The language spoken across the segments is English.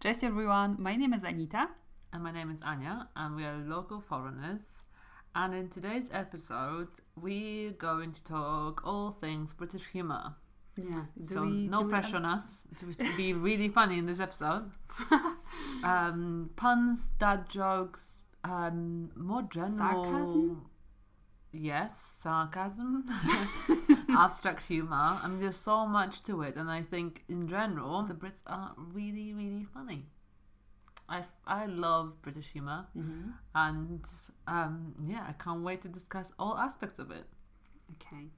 Cześć everyone, my name is Anita. And my name is Anya, and we are local foreigners. And in today's episode, we're going to talk all things British humour. Yeah. No pressure on us to be really funny in this episode. Puns, dad jokes, more general... Sarcasm? Yes, sarcasm. Abstract humour. I mean, there's so much to it. And I think, in general, the Brits are really, really funny. I love British humour, and I can't wait to discuss all aspects of it. Okay.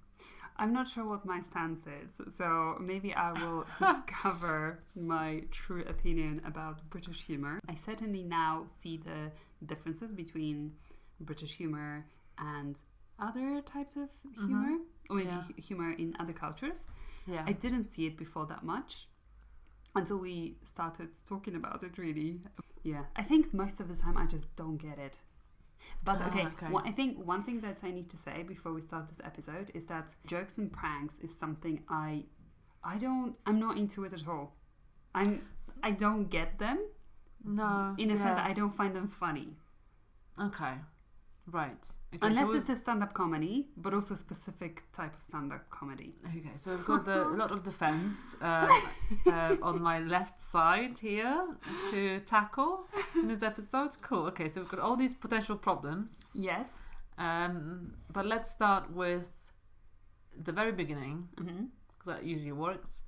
I'm not sure what my stance is, so maybe I will discover my true opinion about British humour. I certainly now see the differences between British humour and other types of humour, or maybe humour in other cultures. Yeah. I didn't see it before that much. Until we started talking about it, really. Yeah. I think most of the time I just don't get it. But okay. I think one thing that I need to say before we start this episode is that jokes and pranks is something I'm not into it at all. I don't get them. No. In a sense that I don't find them funny. Okay. Right. Okay, Unless it's a stand-up comedy, but also a specific type of stand-up comedy. Okay, so we've got a lot of defence on my left side here to tackle in this episode. Cool. Okay, so we've got all these potential problems. Yes. But let's start with the very beginning, because that usually works.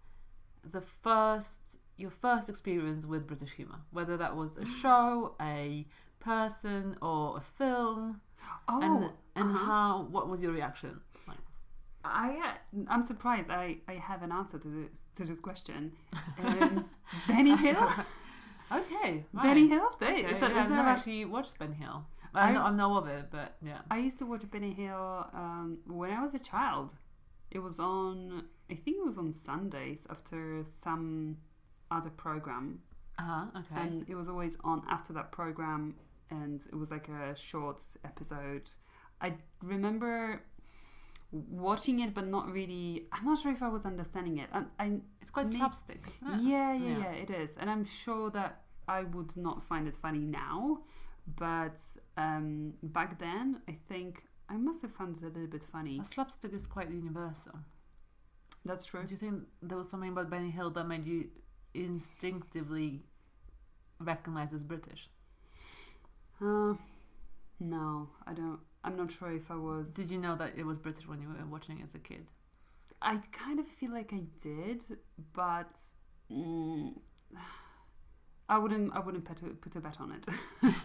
Your first experience with British humour, whether that was a show, a person, or a film. What was your reaction? I'm surprised I have an answer to this question. Benny Hill? Okay, right. Benny Hill? Okay. I've never actually watched Benny Hill. I know of it, but yeah. I used to watch Benny Hill when I was a child. It was on, I think it was on Sundays after some other program. Okay. And it was always on after that program. And it was like a short episode. I remember watching it, but not really. I'm not sure if I was understanding it. It's quite slapstick, isn't it? Yeah, it is. And I'm sure that I would not find it funny now. But back then, I think I must have found it a little bit funny. A slapstick is quite universal. That's true. Do you think there was something about Benny Hill that made you instinctively recognise as British? No, I don't. I'm not sure if I was. Did you know that it was British when you were watching it as a kid? I kind of feel like I did, but I wouldn't put a bet on it.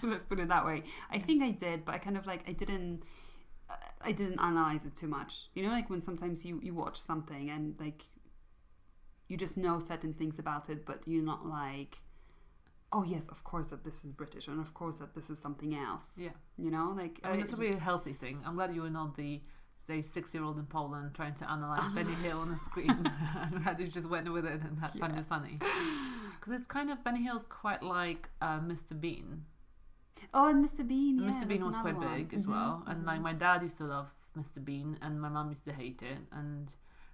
Let's put it that way. I think I did, but I kind of like I didn't analyze it too much. You know, like when sometimes you watch something and like you just know certain things about it, but you're not like, oh yes, of course that this is British, and of course that this is something else. Yeah, you know, like I mean, it's a really healthy thing. I'm glad you were not the, say, 6-year-old in Poland trying to analyse Benny Hill on the screen. I'm glad you just went with it and found it funny. Because it's kind of, Benny Hill's quite like Mr. Bean. Oh, and Mr. Bean. Yeah, Mr. Bean was quite big as well, and like my dad used to love Mr. Bean, and my mum used to hate it,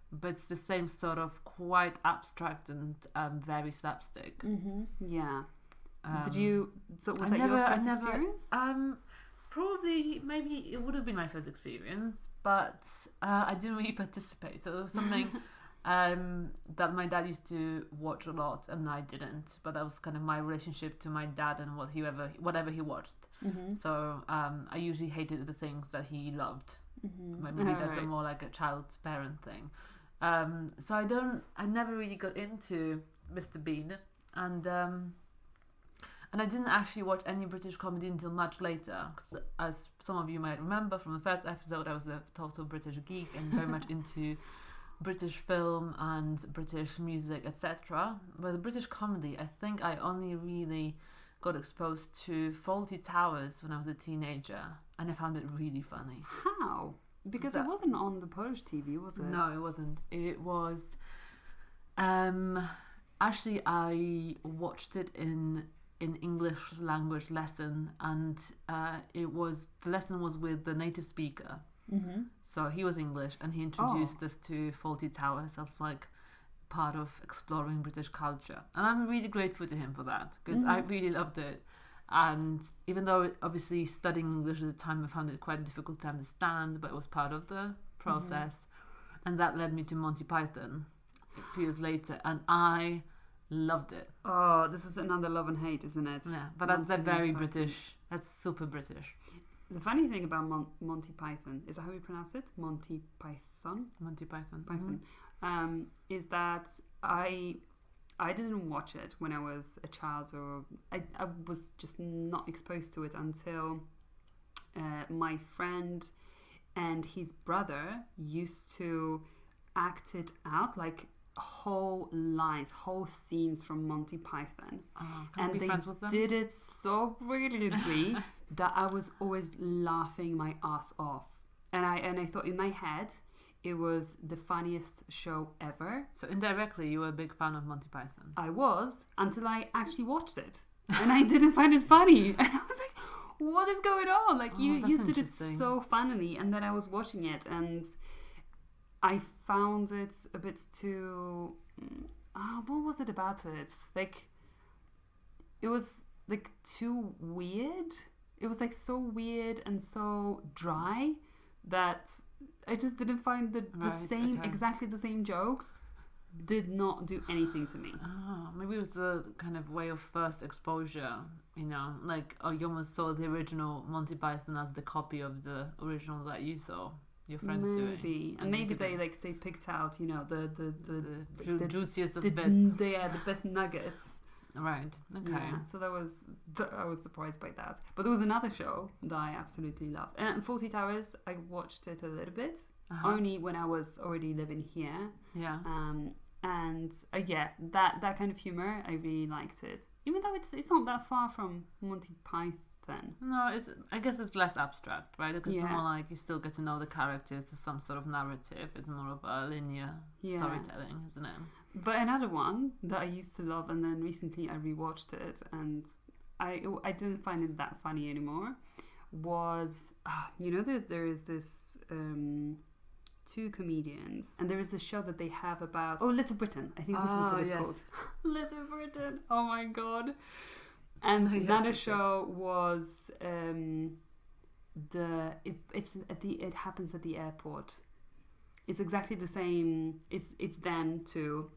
but it's the same sort of quite abstract and very slapstick. Yeah. Did you? So was that your first experience? Probably, maybe it would have been my first experience, but I didn't really participate. So it was something that my dad used to watch a lot, and I didn't. But that was kind of my relationship to my dad and whatever he watched. So I usually hated the things that he loved. Maybe that's more like a child-parent thing. So I never really got into Mr. Bean, and I didn't actually watch any British comedy until much later, because as some of you might remember from the first episode, I was a total British geek and very much into British film and British music, etc. But the British comedy, I think I only really got exposed to Fawlty Towers when I was a teenager, and I found it really funny. How? Because it wasn't on the Polish TV, was it? No, it wasn't. It was... actually, I watched it in English language lesson, and the lesson was with the native speaker. So he was English, and he introduced us to Fawlty Towers. I was like, part of exploring British culture. And I'm really grateful to him for that, because I really loved it. And even though obviously studying English at the time, I found it quite difficult to understand, but it was part of the process. And that led me to Monty Python a few years later, and I loved it. Oh, this is another love and hate, isn't it? Yeah, but that's very British. That's super British. The funny thing about Monty Python, is that how you pronounce it? Monty Python? Monty Python. Is that I didn't watch it when I was a child, or I was just not exposed to it until my friend and his brother used to act it out, like whole lines, whole scenes from Monty Python. And they did it so brilliantly that I was always laughing my ass off. And I thought in my head it was the funniest show ever. So indirectly you were a big fan of Monty Python. I was, until I actually watched it. And I didn't find it funny. And I was like, what is going on? Like you did it so funnily. And then I was watching it and I found it a bit too... what was it about it? Like, it was like too weird. It was like so weird and so dry that I just didn't find exactly the same jokes did not do anything to me. Maybe it was the kind of way of first exposure, you know, like you almost saw the original Monty Python as the copy of the original that you saw your friends doing. And maybe they picked out, you know, the juiciest of bits. The best nuggets. Right. Okay. Yeah, so I was surprised by that. But there was another show that I absolutely love. And 40 Towers, I watched it a little bit, only when I was already living here. Yeah. And that kind of humor, I really liked it. Even though it's not that far from Monty Python. No, I guess it's less abstract, right? Because it's more like you still get to know the characters. There's some sort of narrative. It's more of a linear storytelling, isn't it? But another one that I used to love, and then recently I rewatched it, and I didn't find it that funny anymore, was you know that there is this two comedians, and there is a show that they have about Little Britain. I think this is what it's called. Little Britain. Oh my god. And another show was it happens at the airport. It's exactly the same. It's them too.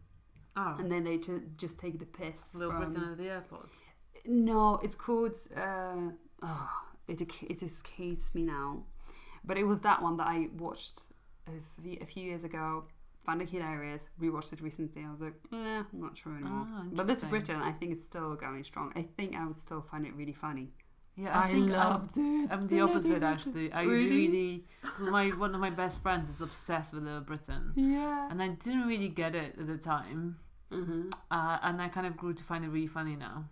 And then they just take the piss. Little Britain at the airport. No, it's called. It escapes me now, but it was that one that I watched a few years ago. Found it hilarious. Rewatched it recently. I was like, I'm not sure anymore. But Little Britain, I think it's still going strong. I think I would still find it really funny. Yeah, I loved it. I'm the opposite actually. I really because one of my best friends is obsessed with Little Britain. Yeah. And I didn't really get it at the time. And I kind of grew to find it really funny now.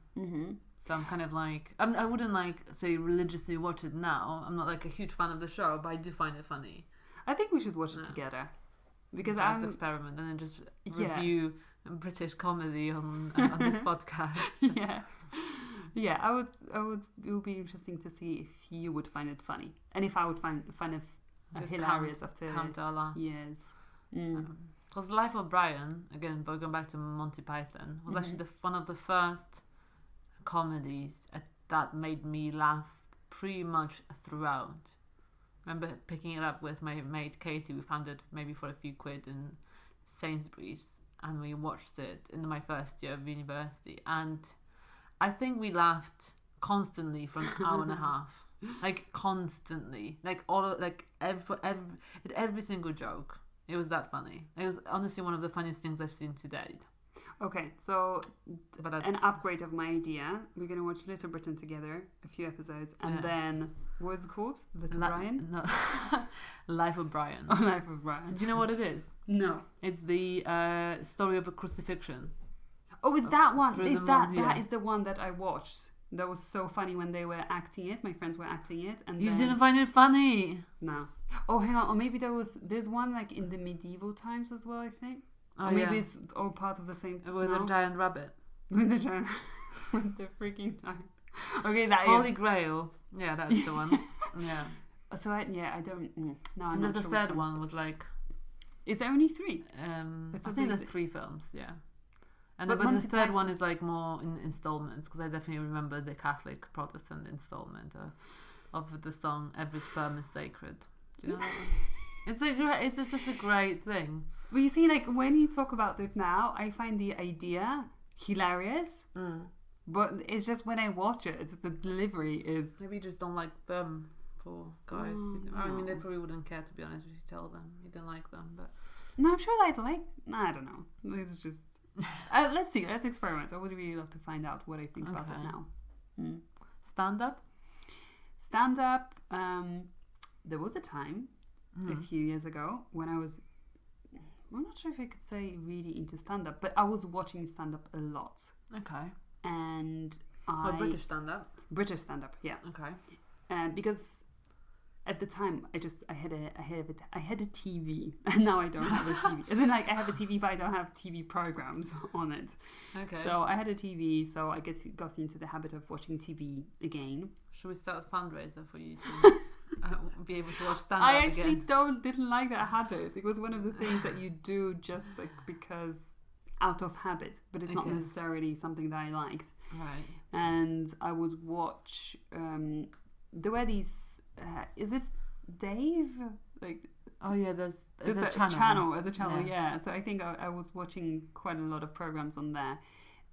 So I'm kind of like I wouldn't like say religiously watch it now. I'm not like a huge fan of the show, but I do find it funny. I think we should watch it together. Because as an experiment, and then just review British comedy on this podcast. Yeah. I would. It would be interesting to see if you would find it funny, and if I would find it hilarious after count our laughs. Yes. Because Life of Brian, again, but going back to Monty Python, was actually one of the first comedies that made me laugh pretty much throughout. I remember picking it up with my mate Katie. We found it maybe for a few quid in Sainsbury's, and we watched it in my first year of university. And I think we laughed constantly for an hour and a half, like constantly, like every single joke. It was that funny. It was honestly one of the funniest things I've seen to date. Okay, so an upgrade of my idea. We're going to watch Little Britain together, a few episodes, and then, what is it called? Brian? No. Life of Brian. Oh, Life of Brian. So do you know what it is? No. It's the story of a crucifixion. Oh, it's that one. That is the one that I watched. That was so funny when they were acting it. My friends were acting it. And you didn't find it funny? No. Oh, hang on. Or maybe there's one like in the medieval times as well, I think. Oh, or maybe it's all part of the same. With a giant rabbit. With the giant, with the freaking giant. Okay, that Holy Grail. Yeah, that's the one. Yeah. So I don't. No, I'm and not there's sure the third one with like Is there only 3? I think there's 3 films, yeah. And But but the Monty third one is like more in installments, because I definitely remember the Catholic Protestant installment of the song "Every Sperm is Sacred." Do you know that one? It's just a great thing. But you see, like, when you talk about it now, I find the idea hilarious. But it's just when I watch it, the delivery is... Maybe you just don't like them, poor guys. I mean, they probably wouldn't care, to be honest, if you tell them you don't like them. But no, I'm sure I'd like... I don't know. It's just... let's see. Let's experiment. I would really love to find out what I think about it now. Stand-up? Stand-up. There was a time a few years ago when I was... I'm not sure if I could say really into stand-up, but I was watching stand-up a lot. Okay. And British stand-up? British stand-up, yeah. Okay. Because at the time I had a TV, and now I don't have a TV. As in, like, I have a TV, but I don't have TV programs on it. Okay. So I had a TV, so I got into the habit of watching TV again. Should we start a fundraiser for you to be able to watch stand-up I actually again? didn't like that habit. It was one of the things that you do just like because out of habit, but it's not necessarily something that I liked. Right. And I would watch. There were these. Is it Dave? Like. Oh yeah, there's a channel. As a channel, yeah. So I think I was watching quite a lot of programs on there,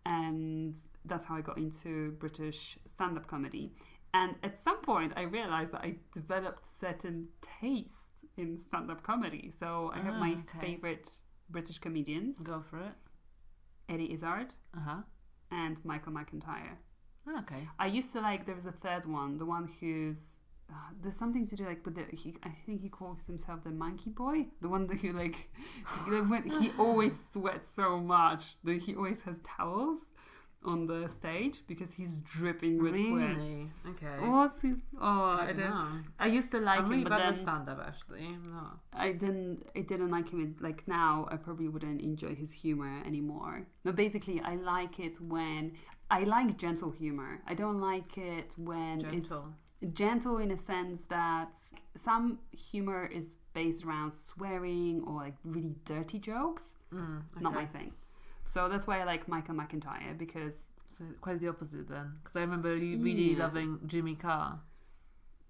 and that's how I got into British stand-up comedy. And at some point, I realized that I developed certain taste in stand-up comedy. So I have my favorite British comedians. Go for it. Eddie Izzard and Michael McIntyre. Okay. I used to like, there was a third one, the one who's, there's something to do like with I think he calls himself the monkey boy, the one that you like, when he always sweats so much that he always has towels on the stage because he's dripping with sweat. Really? Okay. What's his? I don't know. I used to like him, but then stand-up actually. No. I didn't like him. Like now, I probably wouldn't enjoy his humor anymore. But basically, I like it when I like gentle humor. I don't like it when it's gentle in a sense that some humor is based around swearing or like really dirty jokes. Not my thing. So that's why I like Michael McIntyre, because... So quite the opposite then. Because I remember you really loving Jimmy Carr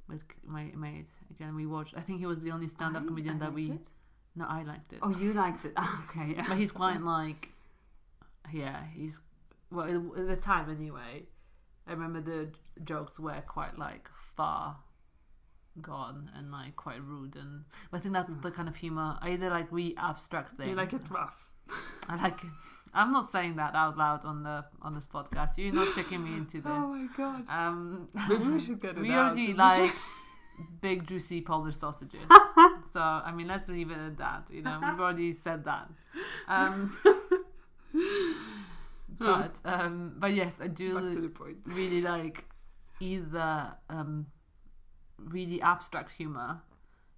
with my mate. Again, we watched... I think he was the only stand-up comedian that we... It? No, I liked it. Oh, you liked it? Okay. But he's quite like... Yeah, he's... Well, at the time anyway, I remember the jokes were quite like far gone and like quite rude. And I think that's the kind of humour... I either like really abstract things. You like it rough. I like... I'm not saying that out loud on this podcast. You're not tricking me into this. Oh my god. Maybe we should get it we out. already like big juicy Polish sausages. So I mean, let's leave it at that. You know, we've already said that. But yes, I do Back to the point. really like either really abstract humor,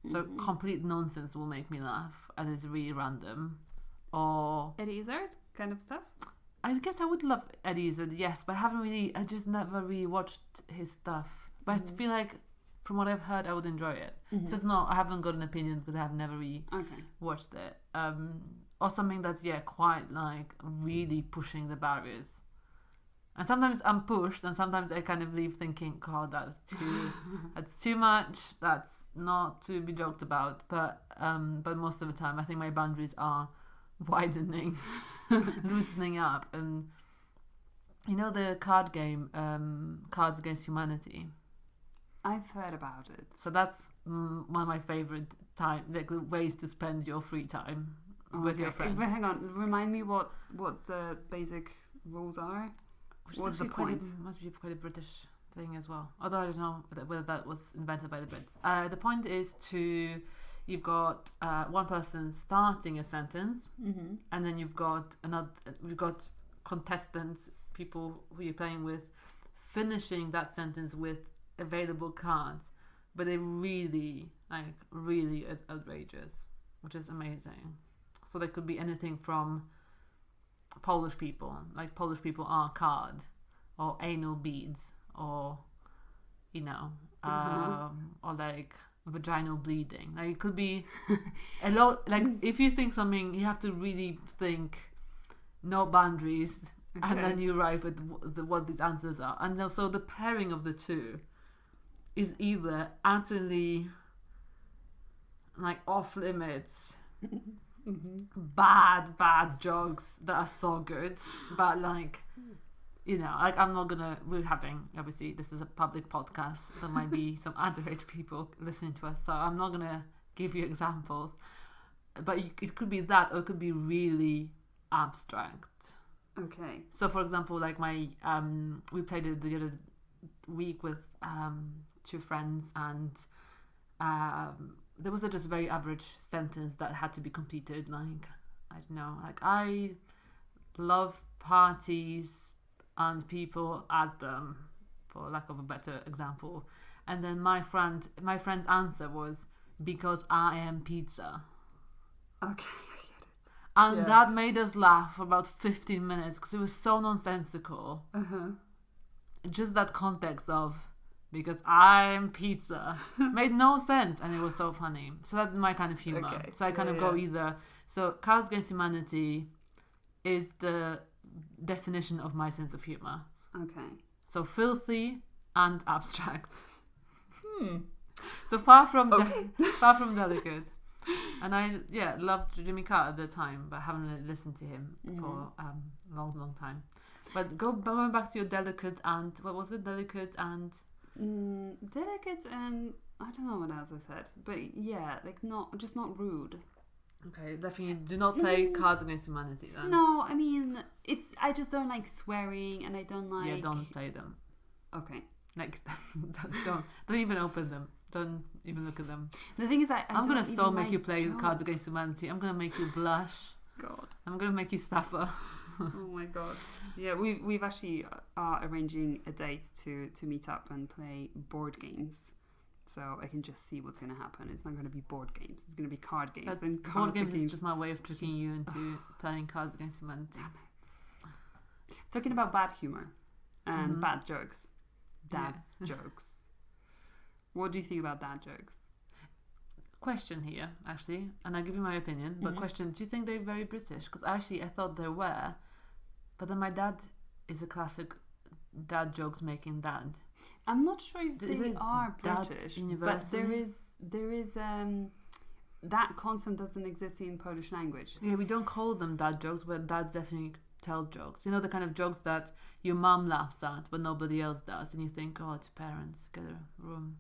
so complete nonsense will make me laugh and it's really random, or Eddie Izzard kind of stuff. I guess I would love Eddie Izzard, yes, but I just never really watched his stuff. But I feel like from what I've heard, I would enjoy it. So it's not, I haven't got an opinion because I have never really watched it. Or something that's quite like really pushing the barriers. And sometimes I'm pushed, and sometimes I kind of leave thinking, God, that's too much. That's not to be joked about. But most of the time, I think my boundaries are widening, loosening up. And you know the card game, Cards Against Humanity. I've heard about it. So that's one of my favorite ways to spend your free time with your friends. But hang on, remind me what the basic rules are. What's the point? Must be quite a British thing as well. Although I don't know whether that was invented by the Brits. The point is you've got one person starting a sentence, and then you've got contestants, people who you're playing with, finishing that sentence with available cards, but they're really outrageous, which is amazing. So there could be anything from Polish people, like Polish people are card, or anal beads, or or like vaginal bleeding. Like it could be a lot. Like if you think something, you have to really think, no boundaries, and then you arrive at what these answers are. And also the pairing of the two is either utterly like off limits, bad jokes that are so good, but like, you know, like we're having, obviously this is a public podcast, there might be some underage people listening to us, so I'm not gonna give you examples, but it could be that, or it could be really abstract. Okay. So for example, like we played it the other week with two friends, and there was a just very average sentence that had to be completed, like, I don't know, like, I love parties and people at them, for lack of a better example. And then my friend's answer was, because I am pizza. Okay, I get it. And that made us laugh for about 15 minutes because it was so nonsensical. Just that context of, because I'm pizza, made no sense, and it was so funny. So that's my kind of humor. Okay. So I kind of go either. So Cards Against Humanity is the definition of my sense of humor. Okay. So filthy and abstract. So far from delicate. And I loved Jimmy Carr at the time, but haven't listened to him for a long time. But going back to your delicate and what was it? Delicate and delicate and I don't know what else I said, but yeah, like not rude. Okay, definitely do not play Cards Against Humanity then. No, I mean I just don't like swearing, and I don't like. Yeah, don't play them. Okay. Like don't even open them. Don't even look at them. The thing is, I'm gonna so make you play Cards Against Humanity. I'm gonna make you blush. God. I'm gonna make you suffer. Oh my god. Yeah, we've actually are arranging a date to meet up and play board games. So I can just see what's going to happen. It's not going to be board games. It's going to be card games. And board games is just my way of tricking you into playing Cards Against Humanity. Damn it. Talking about bad humour and bad jokes. Dad's jokes. What do you think about dad jokes? Question here, actually, and I'll give you my opinion, but question, do you think they're very British? Because actually I thought they were, but then my dad is a classic dad jokes making dad. I'm not sure if they are British, but there is that concept doesn't exist in Polish language. Yeah, we don't call them dad jokes, but dads definitely tell jokes. You know, the kind of jokes that your mum laughs at, but nobody else does, and you think, oh, it's parents, get a room.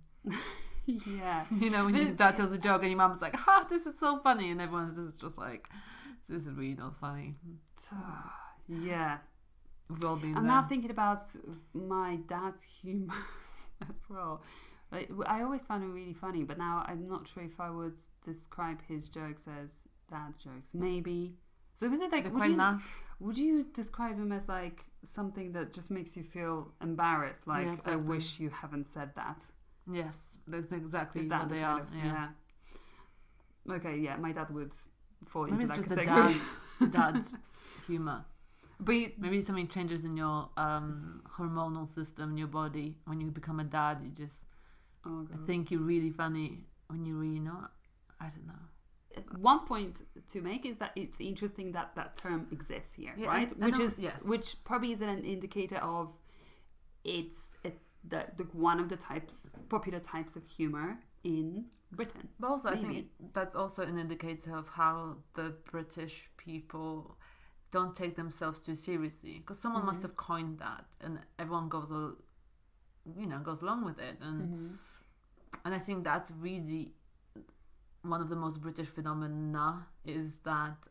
Yeah. You know, when your dad tells a joke and your mum's like, this is so funny, and everyone's just like, this is really not funny. Yeah. We've all been I'm now thinking about my dad's humour as well. I always found him really funny, but now I'm not sure if I would describe his jokes as dad jokes. Maybe. So is it like, would you describe him as like something that just makes you feel embarrassed? Like, exactly. I wish you haven't said that. Yes, that's exactly what they are. Yeah. Okay, yeah, my dad would fall maybe into that it's category. just the dad humour. But maybe something changes in your hormonal system in your body when you become a dad. You just think you're really funny when you're really not. I don't know. One point to make is that it's interesting that that term exists here, right? Which probably is an indicator of the one of the popular types of humor in Britain. But also, I think that's also an indicator of how the British people don't take themselves too seriously, because someone must have coined that, and everyone goes along with it, and I think that's really one of the most British phenomena, is that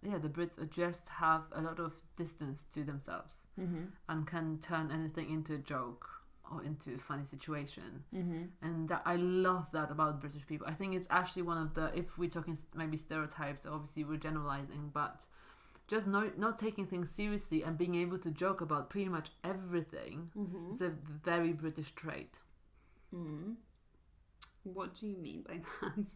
the Brits just have a lot of distance to themselves and can turn anything into a joke or into a funny situation, and I love that about British people. I think it's actually one of the, if we're talking maybe stereotypes, obviously we're generalizing, but just not taking things seriously and being able to joke about pretty much everything is a very British trait. What do you mean by that?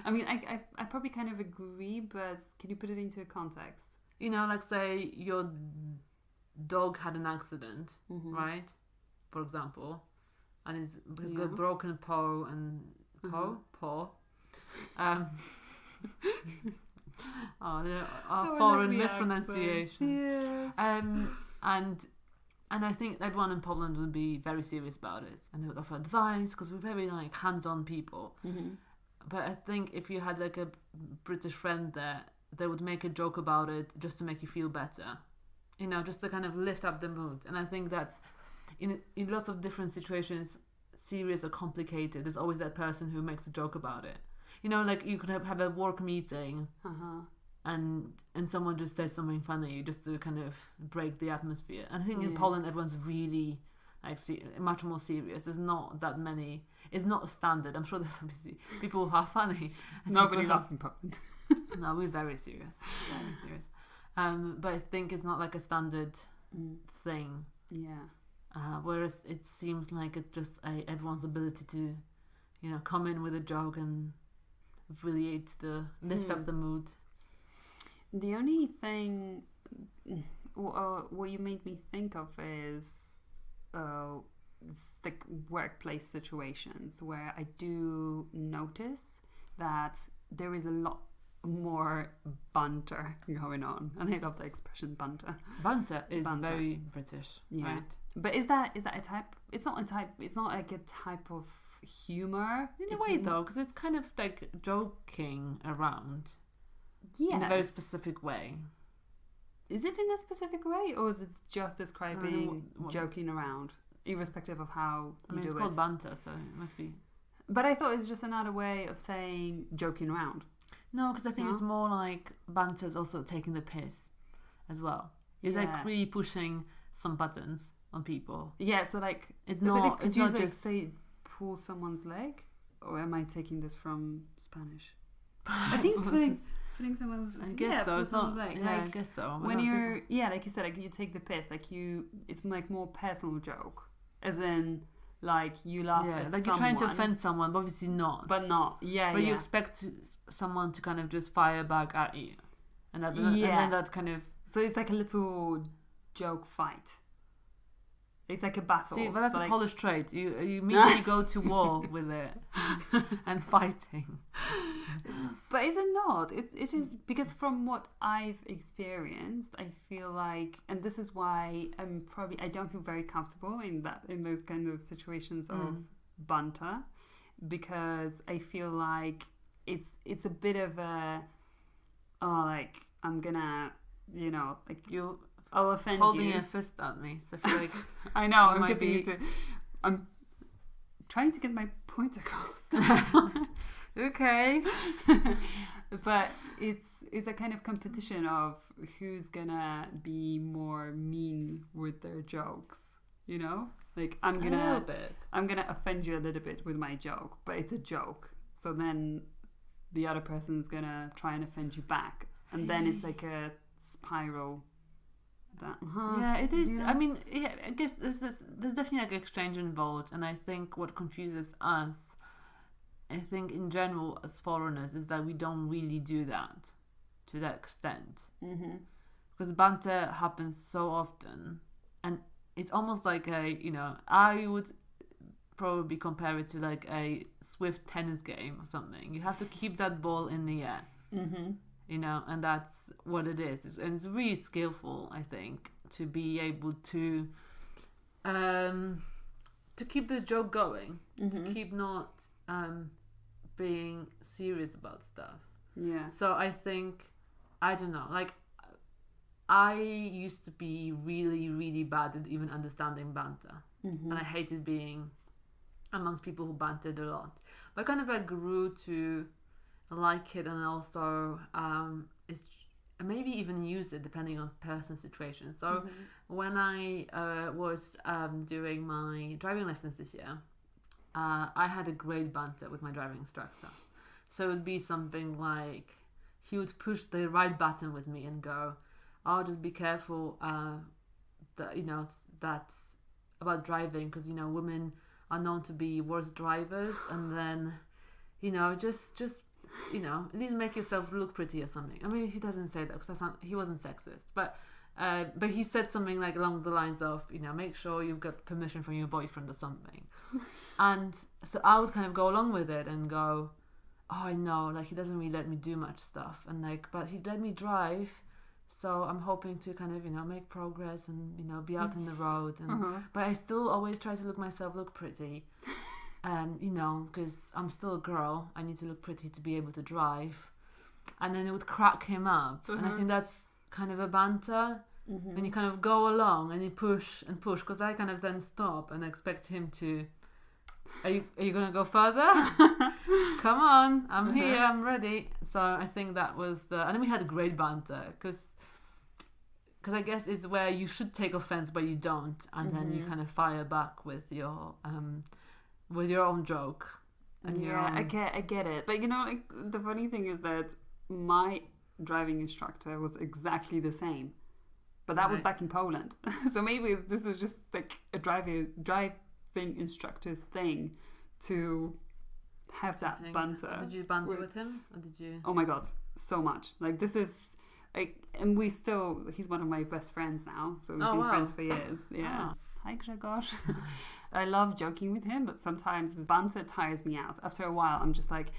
I mean, I probably kind of agree, but can you put it into a context? You know, like say your dog had an accident, right? For example, and he's got a broken paw and paw. Foreign mispronunciation. Yes. And I think everyone in Poland would be very serious about it, and they would offer advice because we're very like hands-on people. Mm-hmm. But I think if you had like a British friend there, they would make a joke about it just to make you feel better, just to kind of lift up the mood. And I think that's in lots of different situations, serious or complicated, there's always that person who makes a joke about it. Like you could have a work meeting. And someone just says something funny just to kind of break the atmosphere. And I think in Poland everyone's really like much more serious. There's not that many. It's not a standard. I'm sure there's obviously people who are funny. Nobody laughs in Poland. No, we're very serious. Very serious. But I think it's not like a standard thing. Yeah. Whereas it seems like it's just everyone's ability to, come in with a joke and really lift up the mood. The only thing what you made me think of is like workplace situations where I do notice that there is a lot more banter going on, and I love the expression banter. Banter is very British, right? But is that a type? It's not a type. It's not like a type of humor in a way, though, because it's kind of like joking around. Yes. In a very specific way. Is it in a specific way, or is it just describing joking around, irrespective of how you do it? It's called banter, so it must be. But I thought it's just another way of saying joking around. No, because I think it's more like banter is also taking the piss as well. It's like really pushing some buttons on people. Yeah, so like it's not just say pull someone's leg, or am I taking this from Spanish? I think putting someone's. I guess so. It's not. Leg. Yeah, I guess so. When you're, like you said, like you take the piss, like it's like more personal joke, as in like you laugh at like someone. You're trying to offend someone, but obviously not. But not, But you expect someone to kind of just fire back at you, and then that kind of. So it's like a little joke fight. It's like a battle. See, but that's a Polish trait. You immediately go to war with it and fighting. But is it not? It is, because from what I've experienced, I feel like, and this is why I don't feel very comfortable in those kind of situations of banter, because I feel like it's a bit of a like I'm gonna like you. I'll offend holding you. Holding a fist at me, so I feel like I know I'm trying to get my point across. Okay. But it's a kind of competition of who's gonna be more mean with their jokes, like I'm gonna offend you a little bit with my joke, but it's a joke, so then the other person's gonna try and offend you back, and then it's like a spiral. Yeah, it is. I mean, I guess there's definitely like exchange involved, and I think what confuses us, I think in general as foreigners, is that we don't really do that to that extent. Because banter happens so often, and it's almost like I would probably compare it to like a swift tennis game or something. You have to keep that ball in the air. And that's what it is. And it's really skillful, I think, to be able to keep this joke going, to keep not being serious about stuff. Yeah. So I think, I don't know, like I used to be really, really bad at even understanding banter, and I hated being amongst people who bantered a lot. But I kind of like grew to like it, and also maybe even use it depending on person situation. So when I was doing my driving lessons this year, I had a great banter with my driving instructor. So it would be something like he would push the right button with me and go, "Oh, just be careful that's about driving, because women are known to be worse drivers, and then just at least make yourself look pretty or something." I mean, he doesn't say that because he wasn't sexist, but But he said something like along the lines of, make sure you've got permission from your boyfriend or something. And so I would kind of go along with it and go, oh, I know, like he doesn't really let me do much stuff, and like, but he let me drive, so I'm hoping to kind of make progress and be out in the road, and but I still always try to look pretty, because I'm still a girl. I need to look pretty to be able to drive, and then it would crack him up, and I think that's kind of a banter. When you kind of go along and you push and push, because I kind of then stop and expect him to. Are you gonna go further? Come on, I'm here, I'm ready. So I think that was and then we had a great banter because I guess it's where you should take offense but you don't, and then you kind of fire back with your own joke. And I get it. But like the funny thing is that my driving instructor was exactly the same, but that was back in Poland. So maybe this is just like a driving instructor's thing to have that banter. Did you banter with him, or did you? Oh my god, so much. Like this is like, and he's one of my best friends now, so we've been friends for years. Yeah. Hi Grzegorz. I love joking with him, but sometimes his banter tires me out. After a while I'm just like,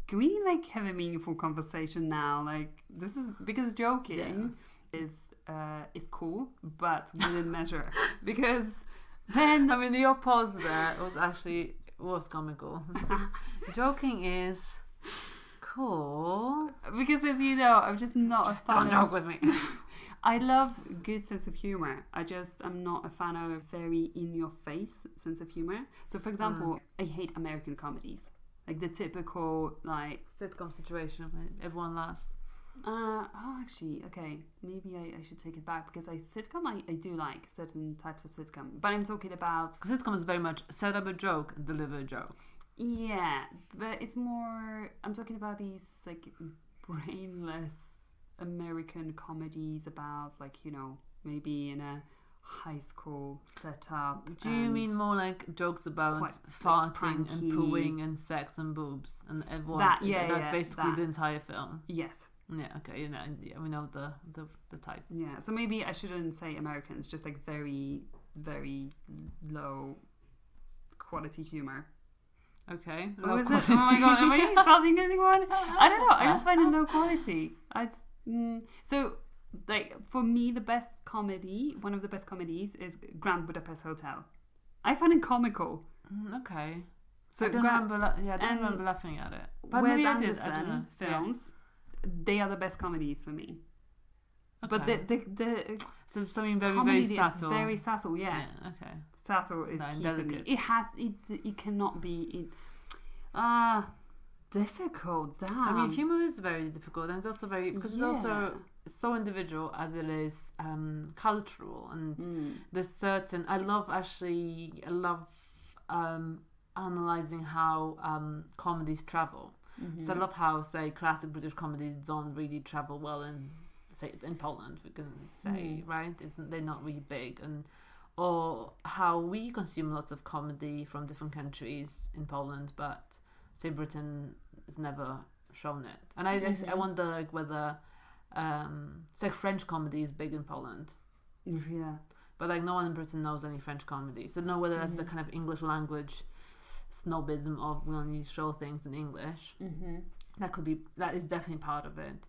can we like have a meaningful conversation now? Like this is because joking is cool, but within measure. Because then, your pause there was comical. Joking is cool. Because as you know, I'm just not a fan Don't joke with me. I love good sense of humor. I'm not a fan of a very in-your-face sense of humor. So for example, I hate American comedies. Like the typical like sitcom situation when everyone laughs. Actually, okay, maybe I should take it back, because I do like certain types of sitcom, but I'm talking about sitcom is very much set up a joke, deliver a joke. Yeah, but it's more, I'm talking about these like brainless American comedies about like maybe in a high school setup. Do you mean more like jokes about farting and pooing and sex and boobs and everyone? That's basically the entire film. Yes. Yeah, okay, we know the type. Yeah, so maybe I shouldn't say Americans, just like very, very low quality humor. Okay. What was it? Oh my god, am I insulting anyone? I don't know, I just find it low quality. So, like, for me, one of the best comedies is Grand Budapest Hotel. I find it comical. Okay. So I don't remember laughing at it. But Wes Anderson films... They are the best comedies for me. Okay. But the so something very very subtle. Very subtle, yeah. Okay. Subtle is key for me. It cannot be difficult. Damn. Humor is very difficult, and it's also very because it's also so individual as it is cultural, and there's certain. I love analysing how comedies travel. So I love how, say, classic British comedies don't really travel well in Poland, we can say, right? They're not really big, or how we consume lots of comedy from different countries in Poland, but say Britain has never shown it. And I wonder like whether say French comedy is big in Poland. Yeah. But like no one in Britain knows any French comedy, so I don't know whether that's the kind of English language snobism of we only show things in English. That is definitely part of it,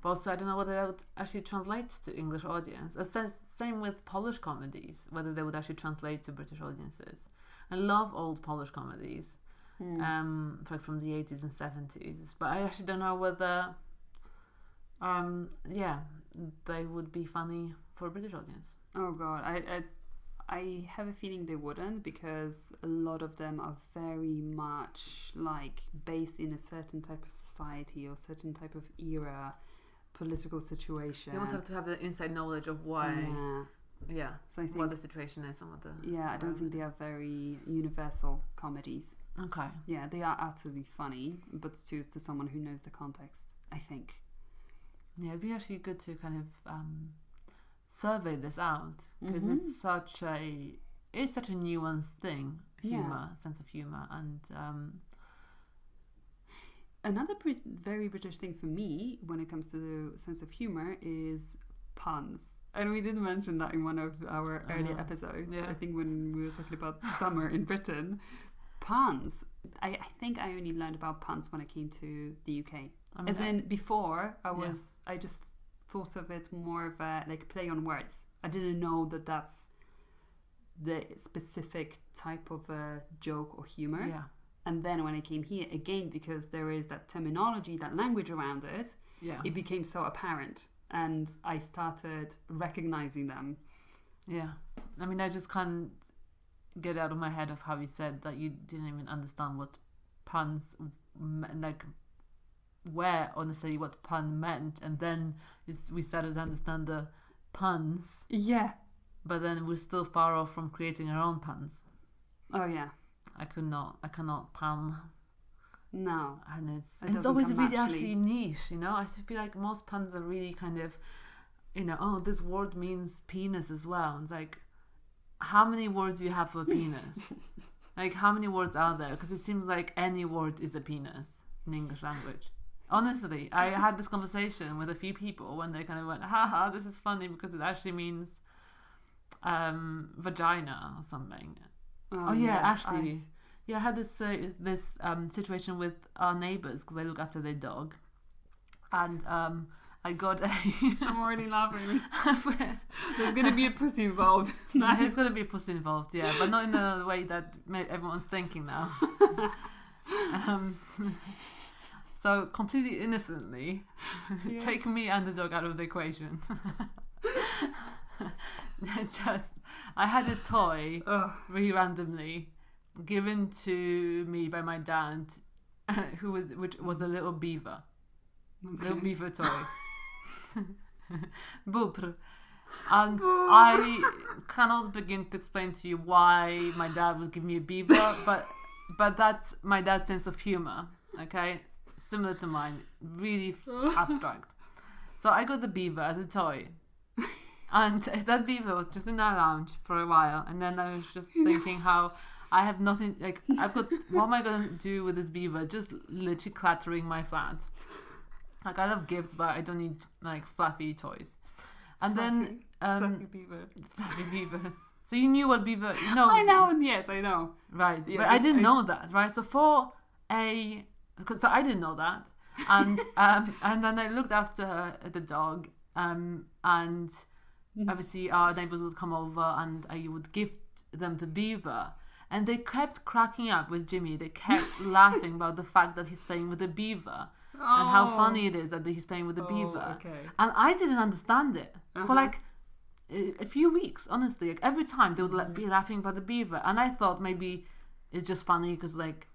but also I don't know whether that would actually translate to English audience. Same with Polish comedies, whether they would actually translate to British audiences. I love old Polish comedies like from the 80s and 70s, but I actually don't know whether they would be funny for a British audience. Oh god, I have a feeling they wouldn't, because a lot of them are very much like based in a certain type of society or certain type of era, political situation. You also have to have the inside knowledge of why. Yeah. So I think what the situation is and what the. Yeah, I don't think they are very universal comedies. Okay. Yeah, they are absolutely funny, but to someone who knows the context, I think. Yeah, it'd be actually good to kind of survey this out, because it's such a nuanced thing, sense of humor, and another very British thing for me when it comes to the sense of humor is puns. And we did mention that in one of our earlier episodes. Yeah. I think when we were talking about summer in Britain. Puns. I think I only learned about puns when I came to the UK. As in, before, I just thought of it more of a like play on words. I didn't know that that's the specific type of a joke or humor. Yeah. And then when I came here, again, because there is that terminology, that language around it, it became so apparent. And I started recognizing them. Yeah. I mean, I just can't get out of my head of how you said that you didn't even understand what puns, like, where, honestly, what pun meant. And then we started to understand the puns. Yeah. But then we're still far off from creating our own puns. Oh, yeah. I cannot pun. No. And it's always really actually niche, you know? I feel like most puns are really kind of, you know, oh, this word means penis as well. It's like, how many words do you have for penis? Like, how many words are there? Because it seems like any word is a penis in English language. Honestly, I had this conversation with a few people when they kind of went, haha, this is funny because it actually means vagina or something. Oh yeah, actually. I had this situation with our neighbours because I look after their dog. And I got a... I'm already laughing. There's going to be a pussy involved. Nice. There's going to be a pussy involved, yeah. But not in the way that everyone's thinking now. So completely innocently, take me and the dog out of the equation. I had a toy really randomly given to me by my dad, which was a little beaver. Okay. Little beaver toy. Boop. And I cannot begin to explain to you why my dad would give me a beaver, but that's my dad's sense of humor, okay? Similar to mine, really abstract. So I got the beaver as a toy. And that beaver was just in our lounge for a while, and then I was just thinking how I have nothing, like, I've got, what am I going to do with this beaver? Just literally cluttering my flat. Like, I love gifts, but I don't need, like, fluffy toys. And then... fluffy beaver. Fluffy beavers. So you knew what beaver... No. I know, yes, I know. Right, yeah, but I didn't know that, right? So so I didn't know that. And then I looked after the dog, and obviously our neighbours would come over and I would gift them to beaver. And they kept cracking up with Jimmy. They kept laughing about the fact that he's playing with a beaver. And how funny it is that he's playing with a beaver. Okay. And I didn't understand it for like a few weeks, honestly. Like every time they would be laughing about the beaver. And I thought maybe it's just funny because like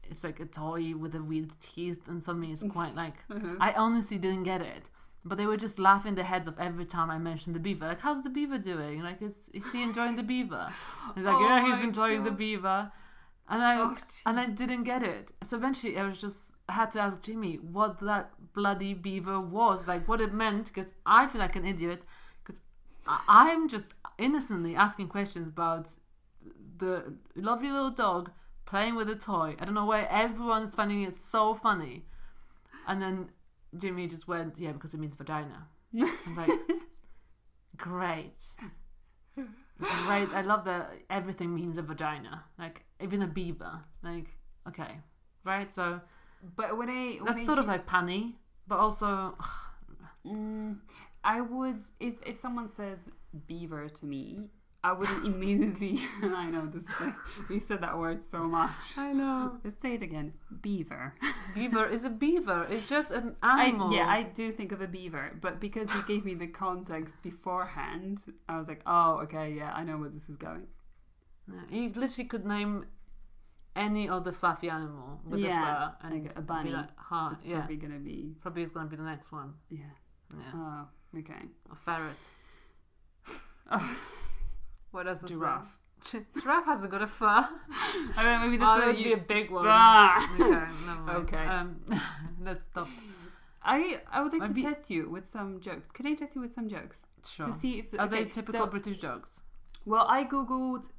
it's like a toy with a weird teeth and something is quite like... I honestly didn't get it. But they were just laughing their heads off every time I mentioned the beaver. Like, how's the beaver doing? Like, is he enjoying the beaver? He's like, yeah, he's enjoying the beaver. And I didn't get it. So eventually I had to ask Jimmy what that bloody beaver was, like what it meant, because I feel like an idiot, because I'm just innocently asking questions about the lovely little dog playing with a toy. I don't know why everyone's finding it so funny. And then Jimmy just went, yeah, because it means vagina. I'm like, great. I love that everything means a vagina. Like, even a beaver. Like, okay. Right? So, but that's sort of like punny, but also... I would, if someone says beaver to me, I wouldn't immediately... I know, this is like, we said that word so much. I know. Let's say it again. Beaver. Beaver is a beaver. It's just an animal. I do think of a beaver, but because you gave me the context beforehand, I was like, oh, okay, yeah, I know where this is going. You literally could name any other fluffy animal with a fur. And like a bunny. Be like, it's probably going to be... Probably is going to be the next one. Yeah. Oh, okay. A ferret. Oh. What else is giraffe? Giraffe hasn't got a fur. I mean, maybe that would be a big one. Okay, never mind. Okay. Let's stop. I would like to test you with some jokes. Can I test you with some jokes? Sure. To see if are they typical British jokes? Well, I googled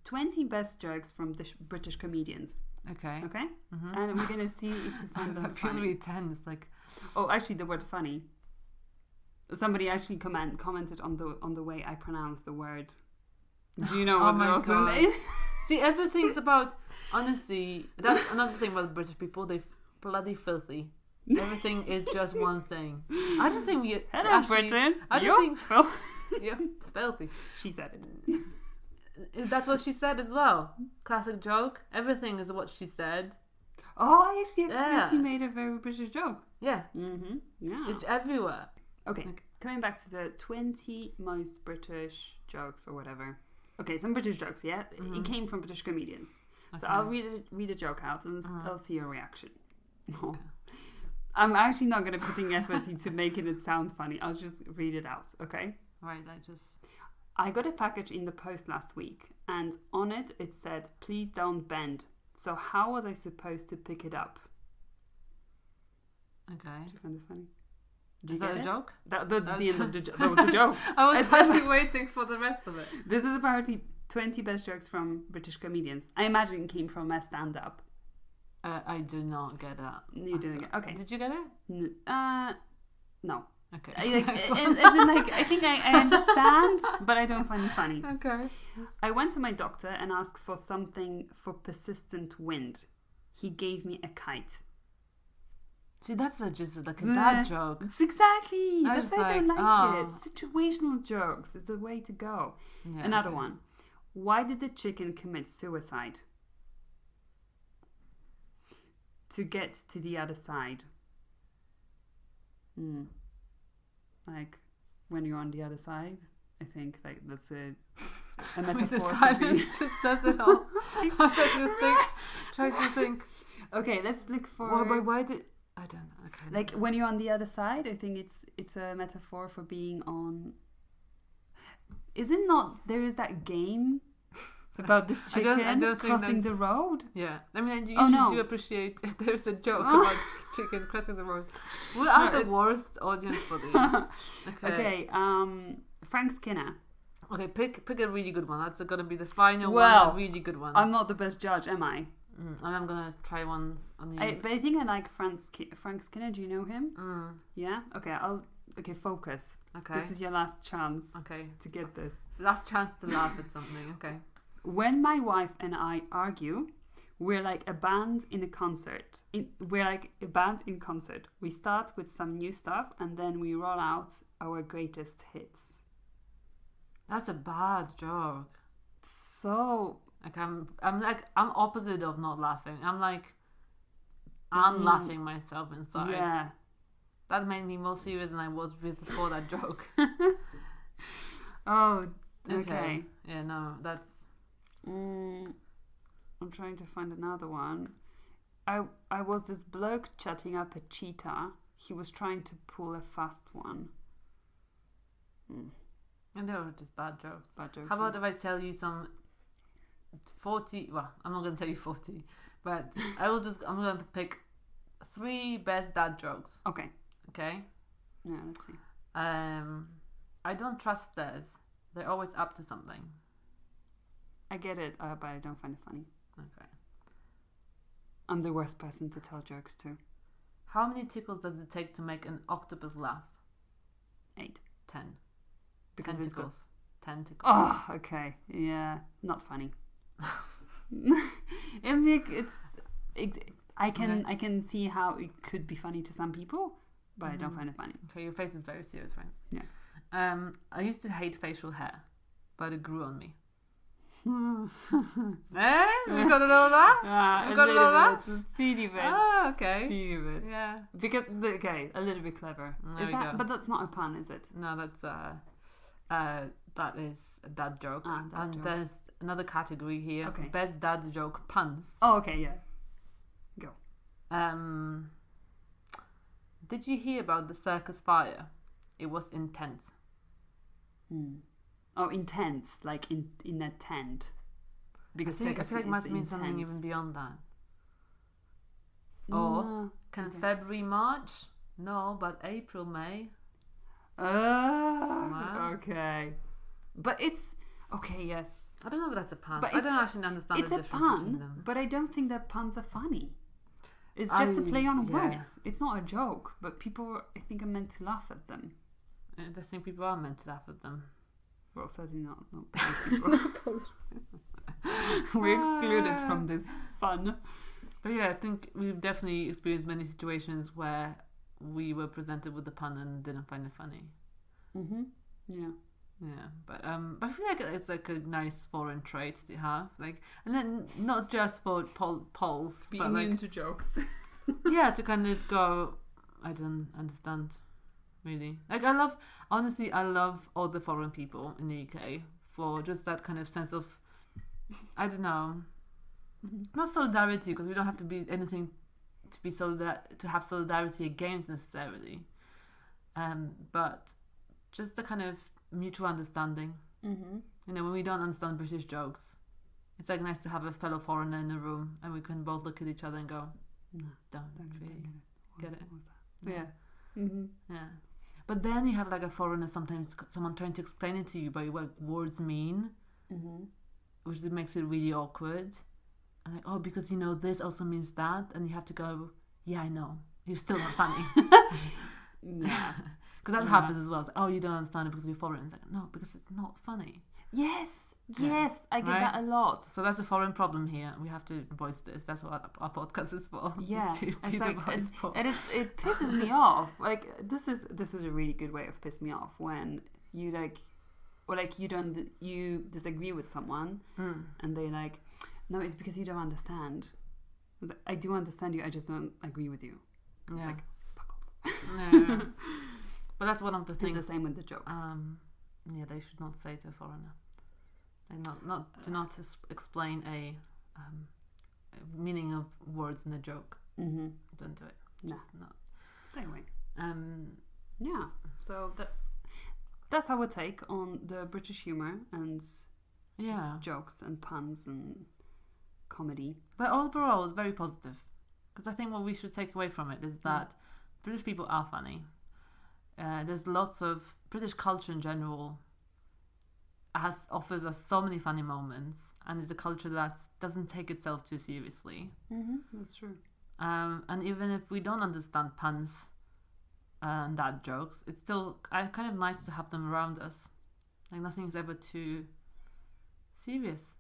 20 best jokes from British comedians. Okay. Okay. Mm-hmm. And we're gonna see if you find them I feel really tense. Like, oh, actually, the word funny. Somebody actually commented on the way I pronounce the word. Do you know Oh what my the awesome God. is? See, everything's about honesty. That's another thing about British people. They're bloody filthy. Everything is just one thing. I don't think we Hello, actually, Britain. I don't You're think yeah, filthy. She said it. That's what she said as well. Classic joke. Everything is what she said. Oh, I actually Yeah. accidentally made a very British joke. Yeah, Mm-hmm. Yeah. it's everywhere. Okay, coming back to the 20 most British jokes or whatever. Okay, some British jokes, yeah? It came from British comedians. So Okay. I'll read a joke out and I'll see your reaction. No. I'm actually not going to put in effort into making it sound funny. I'll just read it out, okay? Right, I just. I got a package in the post last week and on it said, please don't bend. So how was I supposed to pick it up? Okay. Do you find this funny? Is that a joke? That's the end of the joke. That was the joke. I was It's actually waiting for the rest of it. This is apparently 20 best jokes from British comedians. I imagine it came from a stand-up. I do not get that. You didn't get. Okay. Did you get it? No. Okay. As in, like, I think I understand, but I don't find it funny. Okay. I went to my doctor and asked for something for persistent wind. He gave me a kite. See, that's just like a bad joke. It's exactly. I That's was why I don't like, like oh. it. Situational jokes is the way to go. Yeah, Another okay. one. Why did the chicken commit suicide? To get to the other side. Like when you're on the other side, I think like that's a metaphor. The for silence just says it all. I was like trying to think. Okay, let's look for. Why did I don't know? Okay. Like when you're on the other side, I think it's a metaphor for being on. Is it not? There is that game about the chicken I don't think crossing the road. Yeah, I mean, you no. do appreciate if there's a joke about chicken crossing the road. We are the worst audience for this. Okay. Frank Skinner. Okay, pick a really good one. That's gonna be the final Well, one. A really good one. I'm not the best judge, am I? And I'm gonna try ones on you. But I think I like Frank Skinner. Do you know him? Yeah. Okay. Focus. Okay. This is your last chance. Okay. To get this. Last chance to laugh at something. Okay. When my wife and I argue, we're like a band in a concert. We're like a band in concert. We start with some new stuff and then we roll out our greatest hits. That's a bad joke. So Like I'm opposite of not laughing. I'm like unlaughing myself inside. yeah. That made me more serious than I was before that joke. Oh, okay. Yeah, no, that's. I'm trying to find another one. I was this bloke chatting up a cheetah. He was trying to pull a fast one. And they were just bad jokes. Bad jokes. How about if I tell you some 40? Well, I'm not going to tell you 40, but I'm going to pick 3 best dad jokes. Okay. Okay. Yeah. Let's see. I don't trust theirs. They're always up to something. I get it, but I don't find it funny. Okay. I'm the worst person to tell jokes to. How many tickles does it take to make an octopus laugh? 8. 10. Because 10 it's got... tickles. 10 tickles. Oh, okay. Yeah. Not funny. I can see how it could be funny to some people, but I don't find it funny. Okay, your face is very serious, right? Yeah. I used to hate facial hair, but it grew on me. Eh? You gotta know that? You gotta know that? Teeny bit. Ah, okay. Teeny bit. Yeah. Because a little bit clever. There we go. But that's not a pun, is it? No, that's that is a dad joke. Dad joke. There's another category here. Okay. Best dad joke puns. Oh, okay, yeah. Go. Did you hear about the circus fire? It was intense. Oh, intense, like in a tent. Because I feel like it must mean something even beyond that. Or can February, March? No, but April, May. Okay. But it's okay. Yes. I don't know if that's a pun. But I don't actually understand. It's the a difference between pun, them. but I don't think that puns are funny. It's just a play on words. It's not a joke, but people, I think, are meant to laugh at them. I think people are meant to laugh at them. Well, certainly not Polish people. We're excluded from this fun. But yeah, I think we've definitely experienced many situations where we were presented with the pun and didn't find it funny. Yeah. Yeah, but I feel like it's like a nice foreign trait to have, like, and then not just for Poles, Being but like into jokes. yeah, to kind of go, I don't understand, really. Like I love all the foreign people in the UK for just that kind of sense of, I don't know, not solidarity, because we don't have to be anything to be to have solidarity against necessarily, but just the kind of mutual understanding. You know, when we don't understand British jokes, it's like nice to have a fellow foreigner in the room and we can both look at each other and go, no, don't really get it. Yeah. But then you have like a foreigner, sometimes someone trying to explain it to you by what words mean, which makes it really awkward. And like, oh, because you know this also means that, and you have to go, yeah, I know, you're still not funny. Yeah. Because that happens as well. It's like, oh, you don't understand it because you're foreign. It's like, no, because it's not funny. Yes, I get that a lot. So that's a foreign problem here. We have to voice this. That's what our podcast is for. Yeah, to be the voice for. And it pisses me off. Like this is a really good way of pissing me off when you like, or like you disagree with someone and they like, no, it's because you don't understand. I do understand you. I just don't agree with you. Yeah. It's like, fuck off. No. But that's one of the things. It's the same with the jokes. Yeah, they should not say to a foreigner. They do not explain a meaning of words in a joke. Don't do it. Just not. Stay away. Yeah. So that's our take on the British humour and jokes and puns and comedy. But overall, it's very positive, because I think what we should take away from it is that British people are funny. There's lots of British culture in general offers us so many funny moments, and is a culture that doesn't take itself too seriously. That's true. And even if we don't understand puns and dad jokes, it's still kind of nice to have them around us. Like nothing's ever too serious.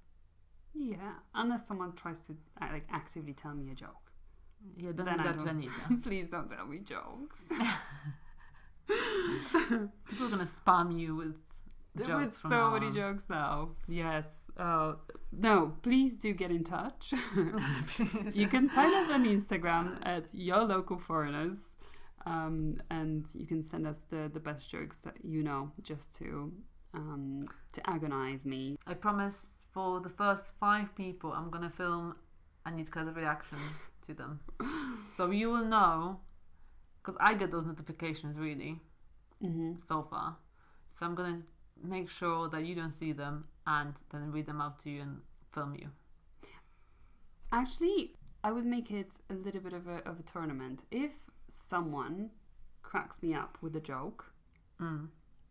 Yeah, unless someone tries to like actively tell me a joke. Yeah, don't do that to Anita. Please don't tell me jokes. People are gonna spam you with jokes. With so many jokes now. Yes. No, please do get in touch. You can find us on Instagram at Your Local Foreigners, and you can send us the best jokes that you know, just to agonize me. I promise for the first 5 people, I'm gonna film Anitka's reaction to them, so you will know. Because I get those notifications really so far. So I'm going to make sure that you don't see them and then read them out to you and film you. Actually, I would make it a little bit of a tournament. If someone cracks me up with a joke,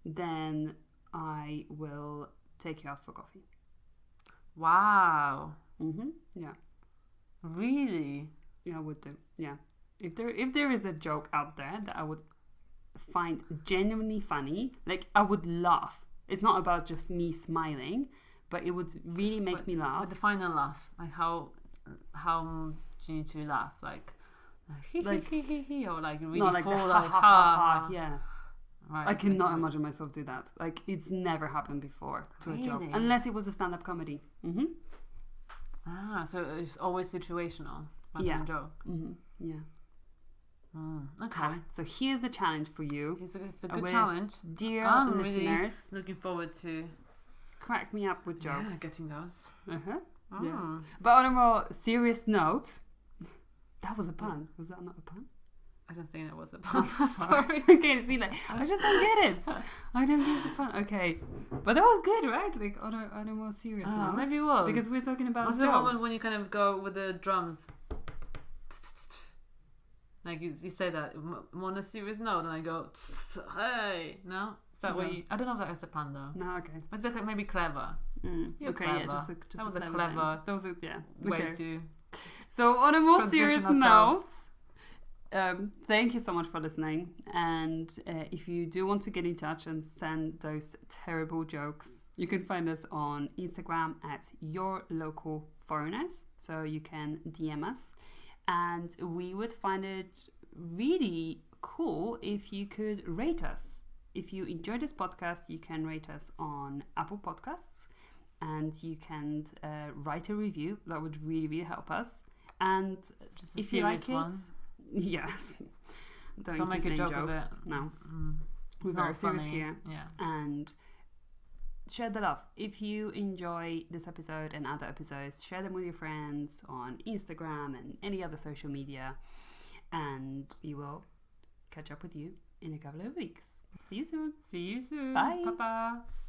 then I will take you out for coffee. Wow. Yeah. Really? Yeah, I would do. Yeah. If there is a joke out there that I would find genuinely funny, like I would laugh. It's not about just me smiling, but it would really make me laugh. But the final laugh, like how do you need to laugh? Like he, or like really not like full, the like ha ha ha. Yeah. Right. I cannot imagine myself do that. Like it's never happened before to a joke, unless it was a stand-up comedy. So it's always situational. Yeah. Joke. Yeah. Okay. So here's a challenge for you. It's a good challenge. Dear I'm listeners, really looking forward to crack me up with jokes. Yeah, getting those. Yeah. But on a more serious note, that was a pun. Was that not a pun? I don't think that was a pun. I'm sorry. Okay, see, like, I just don't get it. I don't get the pun. Okay. But that was good, right? Like, on a more serious note. Maybe it was. Because we're talking about jokes. Was the moment when you kind of go with the drums? Like, you say that on a serious note, and I go, hey. No? Is that what you... I don't know if that is a pun, though. No, okay. But it's like maybe clever. Okay, clever. yeah, just that was a clever way to... So, on a more serious note... Thank you so much for listening. And if you do want to get in touch and send those terrible jokes, you can find us on Instagram at Your Local Foreigners. So you can DM us. And we would find it really cool if you could rate us. If you enjoy this podcast, you can rate us on Apple Podcasts. And you can write a review. That would really, really help us. And Just a if you like serious it, one. yeah, Don't make a keep joke playing of jokes. it. No, It's we're very not serious funny. here. Yeah. And share the love. If you enjoy this episode and other episodes, share them with your friends on Instagram and any other social media. And we will catch up with you in a couple of weeks. See you soon. See you soon. Bye. Bye-bye.